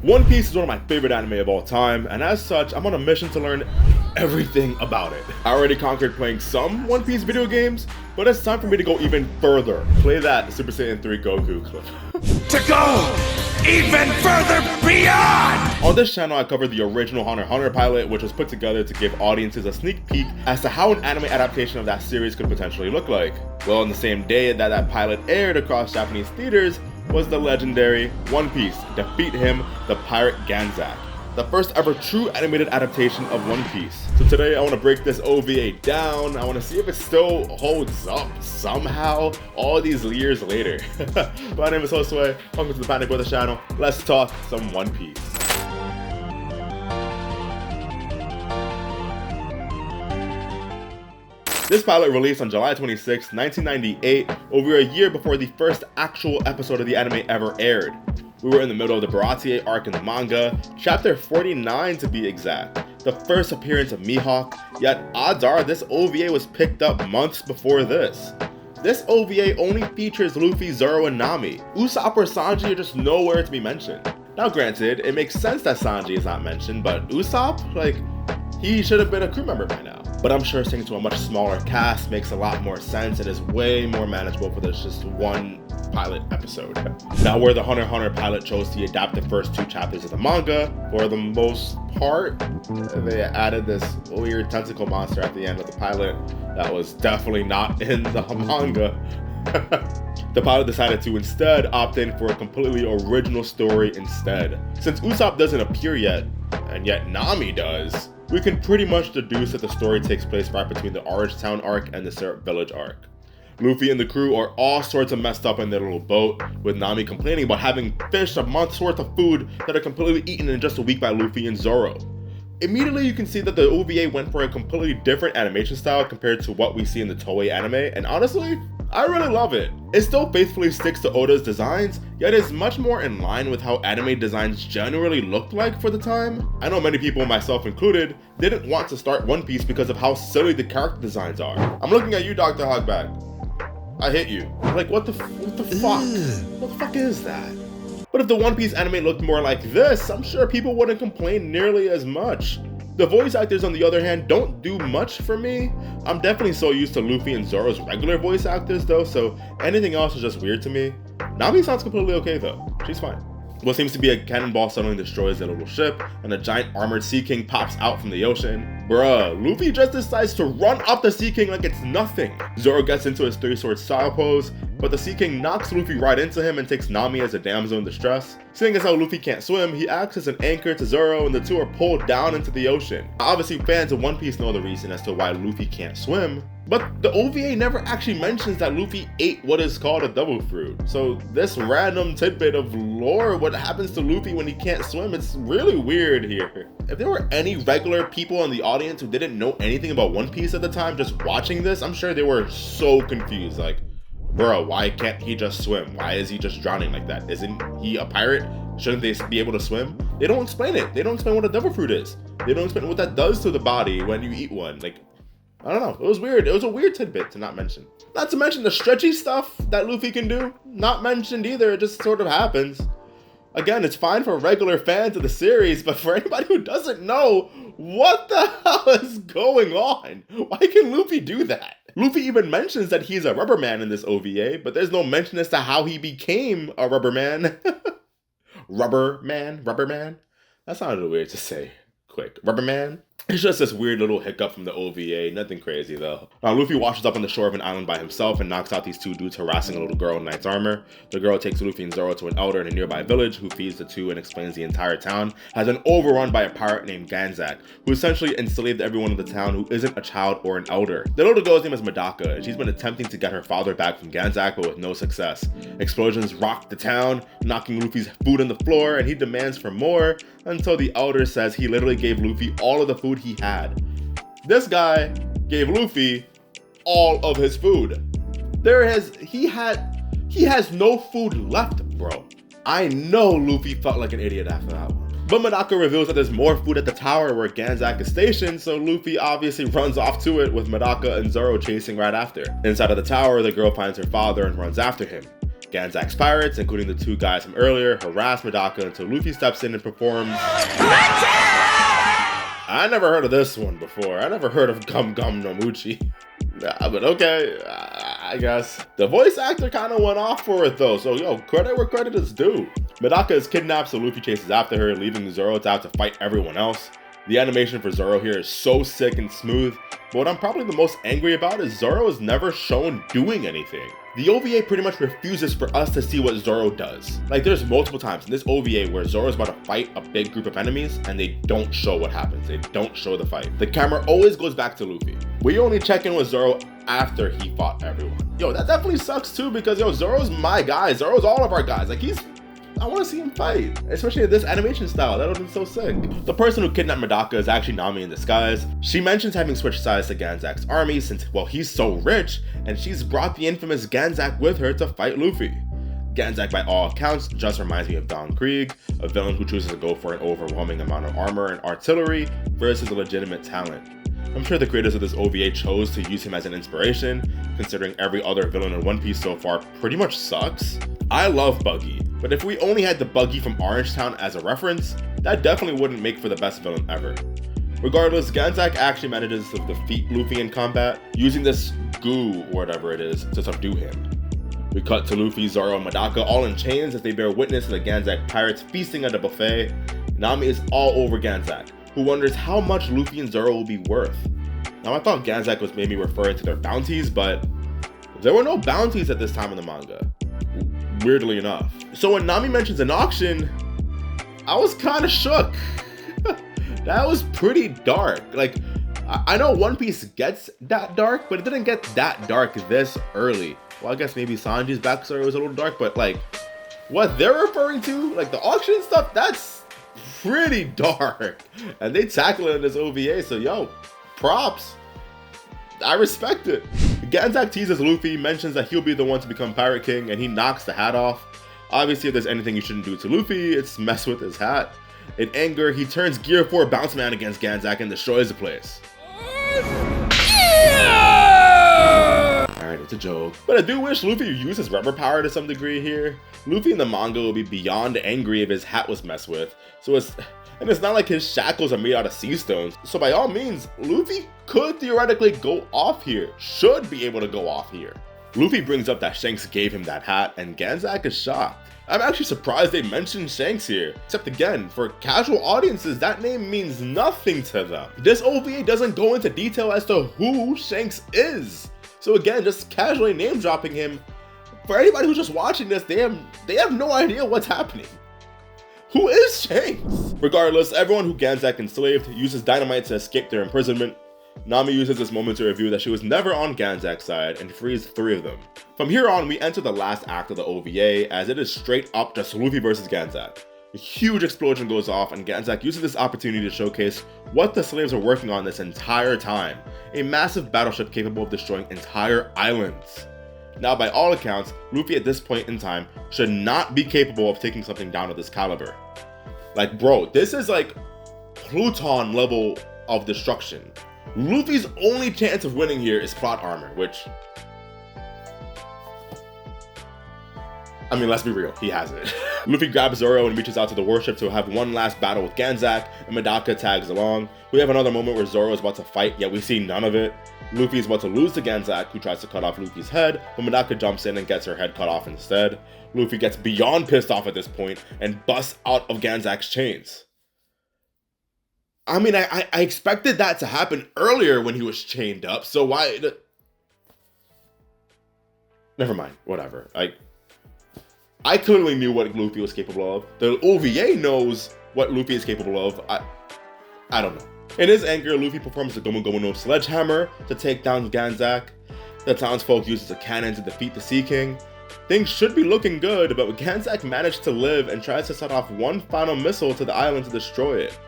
One Piece is one of my favorite anime of all time, and as such, I'm on a mission to learn everything about it. I already conquered playing some One Piece video games, but it's time for me to go even further. Play that Super Saiyan 3 Goku clip. To go even further beyond! On this channel, I covered the original Hunter x Hunter pilot, which was put together to give audiences a sneak peek as to how an anime adaptation of that series could potentially look like. Well, on the same day that pilot aired across Japanese theaters was the legendary One Piece, Defeat Him, the Pirate Ganzack, the first ever true animated adaptation of One Piece. So today I want to break this OVA down. I want to see if it still holds up somehow all these years later. My name is Josue, welcome to the Panic Weather channel. Let's talk some One Piece. This pilot released on July 26, 1998, over a year before the first actual episode of the anime ever aired. We were in the middle of the Baratie arc in the manga, chapter 49 to be exact, the first appearance of Mihawk, yet odds are this OVA was picked up months before this. This OVA only features Luffy, Zoro, and Nami. Usopp or Sanji are just nowhere to be mentioned. Now granted, it makes sense that Sanji is not mentioned, but Usopp, he should have been a crew member by now. But I'm sure sticking to a much smaller cast makes a lot more sense and is way more manageable for this just one pilot episode. Now, where the Hunter x Hunter pilot chose to adapt the first two chapters of the manga, for the most part, they added this weird tentacle monster at the end of the pilot that was definitely not in the manga. The pilot decided to instead opt in for a completely original story instead. Since Usopp doesn't appear yet, and yet Nami does, we can pretty much deduce that the story takes place right between the Orange Town arc and the Syrup Village arc. Luffy and the crew are all sorts of messed up in their little boat, with Nami complaining about having fished a month's worth of food that are completely eaten in just a week by Luffy and Zoro. Immediately you can see that the OVA went for a completely different animation style compared to what we see in the Toei anime, and honestly, I really love it. It still faithfully sticks to Oda's designs, yet is much more in line with how anime designs generally looked like for the time. I know many people, myself included, didn't want to start One Piece because of how silly the character designs are. I'm looking at you, Dr. Hogback. I hit you. Like, what the fuck? What the fuck is that? But if the One Piece anime looked more like this, I'm sure people wouldn't complain nearly as much. The voice actors, on the other hand, don't do much for me. I'm definitely so used to Luffy and Zoro's regular voice actors though, so anything else is just weird to me. Nami sounds completely okay though. She's fine. What seems to be a cannonball suddenly destroys their little ship, and a giant armored Sea King pops out from the ocean. Bruh, Luffy just decides to run up the Sea King like it's nothing. Zoro gets into his three-sword style pose, but the Sea King knocks Luffy right into him and takes Nami as a damsel in distress. Seeing as how Luffy can't swim, he acts as an anchor to Zoro and the two are pulled down into the ocean. Obviously, fans of One Piece know the reason as to why Luffy can't swim, but the OVA never actually mentions that Luffy ate what is called a devil fruit. So this random tidbit of lore, what happens to Luffy when he can't swim, it's really weird here. If there were any regular people in the audience who didn't know anything about One Piece at the time just watching this, I'm sure they were so confused. Like, bro, why can't he just swim? Why is he just drowning like that? Isn't he a pirate? Shouldn't they be able to swim? They don't explain it. They don't explain what a devil fruit is. They don't explain what that does to the body when you eat one. Like, I don't know. It was weird. It was a weird tidbit to not mention. Not to mention the stretchy stuff that Luffy can do. Not mentioned either. It just sort of happens. Again, it's fine for regular fans of the series, but for anybody who doesn't know, what the hell is going on? Why can Luffy do that? Luffy even mentions that he's a rubber man in this OVA, but there's no mention as to how he became a rubber man. Rubber man? That sounded weird to say. Quick. Rubber man? It's just this weird little hiccup from the OVA, nothing crazy though. Now Luffy washes up on the shore of an island by himself and knocks out these two dudes harassing a little girl in knight's armor. The girl takes Luffy and Zoro to an elder in a nearby village who feeds the two and explains the entire town has been overrun by a pirate named Ganzack, who essentially enslaved everyone in the town who isn't a child or an elder. The little girl's name is Medaka, and she's been attempting to get her father back from Ganzack, but with no success. Explosions rock the town, knocking Luffy's food on the floor, and he demands for more until the elder says he literally gave Luffy all of the food he had. This guy gave Luffy all of his food. He has no food left, bro. I know Luffy felt like an idiot after that one. But Medaka reveals that there's more food at the tower where Ganzack is stationed, so Luffy obviously runs off to it with Medaka and Zoro chasing right after. Inside of the tower, the girl finds her father and runs after him. Ganzack's pirates, including the 2 guys from earlier, harass Medaka until Luffy steps in and performs. I never heard of this one before. I never heard of Gum Gum no Muchi. But okay, I guess. The voice actor kind of went off for it though, so yo, credit where credit is due. Medaka is kidnapped, so Luffy chases after her, leaving Zoro to have to fight everyone else. The animation for Zoro here is so sick and smooth, but what I'm probably the most angry about is Zoro is never shown doing anything. The OVA pretty much refuses for us to see what Zoro does. Like, there's multiple times in this OVA where Zoro's about to fight a big group of enemies and they don't show what happens. They don't show the fight. The camera always goes back to Luffy. We only check in with Zoro after he fought everyone. Yo, that definitely sucks too, because yo, Zoro's my guy. Zoro's all of our guys. Like, I want to see him fight, especially in this animation style. That would have been so sick. The person who kidnapped Medaka is actually Nami in disguise. She mentions having switched sides to Ganzack's army since, well, he's so rich, and she's brought the infamous Ganzack with her to fight Luffy. Ganzack, by all accounts, just reminds me of Don Krieg, a villain who chooses to go for an overwhelming amount of armor and artillery versus a legitimate talent. I'm sure the creators of this OVA chose to use him as an inspiration, considering every other villain in One Piece so far pretty much sucks. I love Buggy, but if we only had the Buggy from Orange Town as a reference, that definitely wouldn't make for the best villain ever. Regardless, Ganzack actually manages to defeat Luffy in combat, using this goo, or whatever it is, to subdue him. We cut to Luffy, Zoro, and Medaka all in chains as they bear witness to the Ganzack pirates feasting at a buffet. Nami is all over Ganzack, who wonders how much Luffy and Zoro will be worth. Now, I thought Ganzack was maybe referring to their bounties, but there were no bounties at this time in the manga, weirdly enough. So when Nami mentions an auction, I was kind of shook. That was pretty dark. Like, I know One Piece gets that dark, but it didn't get that dark this early. Well, I guess maybe Sanji's backstory was a little dark, but like, what they're referring to, like the auction stuff, that's pretty dark. And they tackle it in this OVA, so yo, props. I respect it. Ganzack teases Luffy, mentions that he'll be the one to become Pirate King, and he knocks the hat off. Obviously, if there's anything you shouldn't do to Luffy, it's mess with his hat. In anger, he turns Gear 4 Bounce Man against Ganzack and destroys the place. Alright, it's a joke. But I do wish Luffy used his rubber power to some degree here. Luffy in the manga will be beyond angry if his hat was messed with. And it's not like his shackles are made out of sea stones. So by all means, Luffy could theoretically go off here. Should be able to go off here. Luffy brings up that Shanks gave him that hat, and Ganzack is shocked. I'm actually surprised they mentioned Shanks here. Except again, for casual audiences, that name means nothing to them. This OVA doesn't go into detail as to who Shanks is. So again, just casually name dropping him, for anybody who's just watching this, they have no idea what's happening. Who is Shanks? Regardless, everyone who Ganzack enslaved uses dynamite to escape their imprisonment. Nami uses this moment to reveal that she was never on Ganzack's side and frees 3 of them. From here on, we enter the last act of the OVA, as it is straight up just Luffy versus Ganzack. A huge explosion goes off, and Ganzack uses this opportunity to showcase what the slaves are working on this entire time. A massive battleship capable of destroying entire islands. Now, by all accounts, Luffy at this point in time should not be capable of taking something down of this caliber. Like, bro, this is like Pluton level of destruction. Luffy's only chance of winning here is plot armor, which, I mean, let's be real, he has it. Luffy grabs Zoro and reaches out to the warship to have one last battle with Ganzack, and Medaka tags along. We have another moment where Zoro is about to fight, yet we see none of it. Luffy is about to lose to Ganzack, who tries to cut off Luffy's head, but Medaka jumps in and gets her head cut off instead. Luffy gets beyond pissed off at this point and busts out of Ganzack's chains. I mean, I expected that to happen earlier when he was chained up, so why? Never mind, whatever. I clearly knew what Luffy was capable of. The OVA knows what Luffy is capable of. I don't know. In his anger, Luffy performs the Gomu Gomu no Sledgehammer to take down Ganzack. The townsfolk uses a cannon to defeat the Sea King. Things should be looking good, but Ganzack managed to live and tries to set off one final missile to the island to destroy it.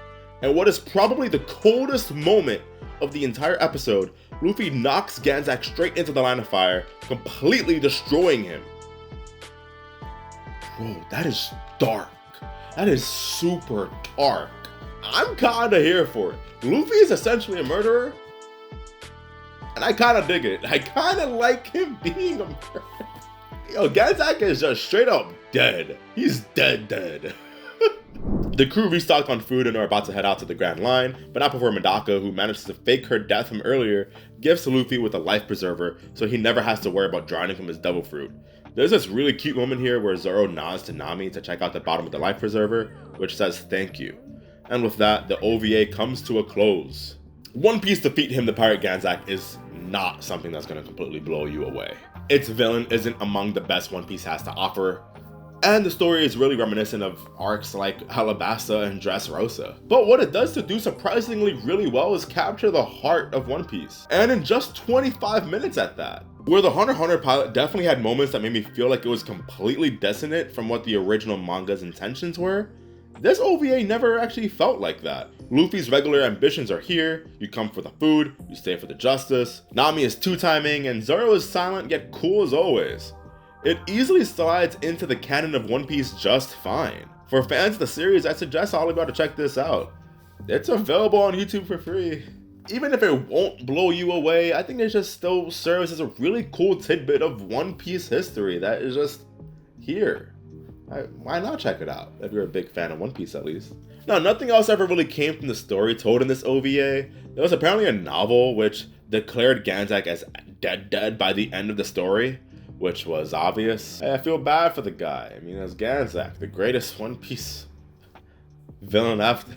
And what is probably the coldest moment of the entire episode, Luffy knocks Ganzack straight into the line of fire, completely destroying him. Bro, that is dark. That is super dark. I'm kinda here for it. Luffy is essentially a murderer, and I kinda dig it. I kinda like him being a murderer. Yo, Ganzak is just straight up dead. He's dead. The crew restocked on food and are about to head out to the Grand Line, but not before Medaka, who manages to fake her death from earlier, gives to Luffy with a life preserver so he never has to worry about drowning from his devil fruit. There's this really cute moment here where Zoro nods to Nami to check out the bottom of the life preserver, which says thank you. And with that, the OVA comes to a close. One Piece defeating him, the Pirate Ganzack, is not something that's going to completely blow you away. Its villain isn't among the best One Piece has to offer, and the story is really reminiscent of arcs like Alabasta and Dressrosa. But what it does to do surprisingly really well is capture the heart of One Piece, and in just 25 minutes at that. Where the Hunter x Hunter pilot definitely had moments that made me feel like it was completely dissonant from what the original manga's intentions were, this OVA never actually felt like that. Luffy's regular ambitions are here, you come for the food, you stay for the justice, Nami is two-timing, and Zoro is silent yet cool as always. It easily slides into the canon of One Piece just fine. For fans of the series, I suggest all of you to check this out. It's available on YouTube for free. Even if it won't blow you away, I think it just still serves as a really cool tidbit of One Piece history that is just here. Why not check it out, if you're a big fan of One Piece at least. Now, nothing else ever really came from the story told in this OVA. There was apparently a novel which declared Ganzack as dead by the end of the story, which was obvious. I feel bad for the guy. I mean, as Ganzack, the greatest One Piece villain after.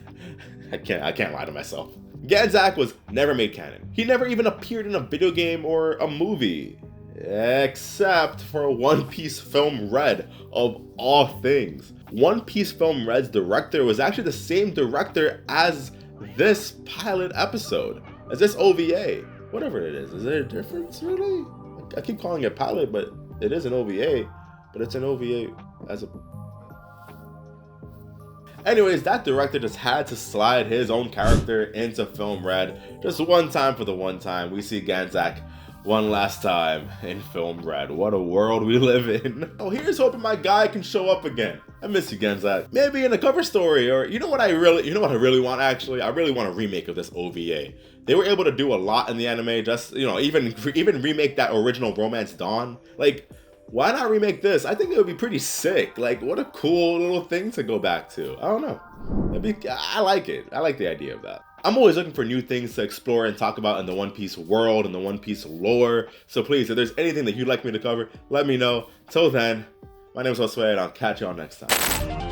I can't lie to myself. Ganzack was never made canon. He never even appeared in a video game or a movie. Except for One Piece Film Red, of all things. One Piece Film Red's director was actually the same director as this pilot episode, as this OVA. Whatever it is there a difference really? I keep calling it pilot, but it is an OVA, but it's an OVA as a... Anyways, that director just had to slide his own character into Film Red. Just one time for the one time. We see Ganzack one last time in Film Red. What a world we live in. Oh, here's hoping my guy can show up again. I miss you, Ganzack. Maybe in a cover story, or you know what I really want actually? I really want a remake of this OVA. They were able to do a lot in the anime, just, even remake that original Romance Dawn. Like, why not remake this? I think it would be pretty sick. Like, what a cool little thing to go back to. I don't know. I like it. I like the idea of that. I'm always looking for new things to explore and talk about in the One Piece world and the One Piece lore. So please, if there's anything that you'd like me to cover, let me know. Till then, my name is Josue and I'll catch y'all next time.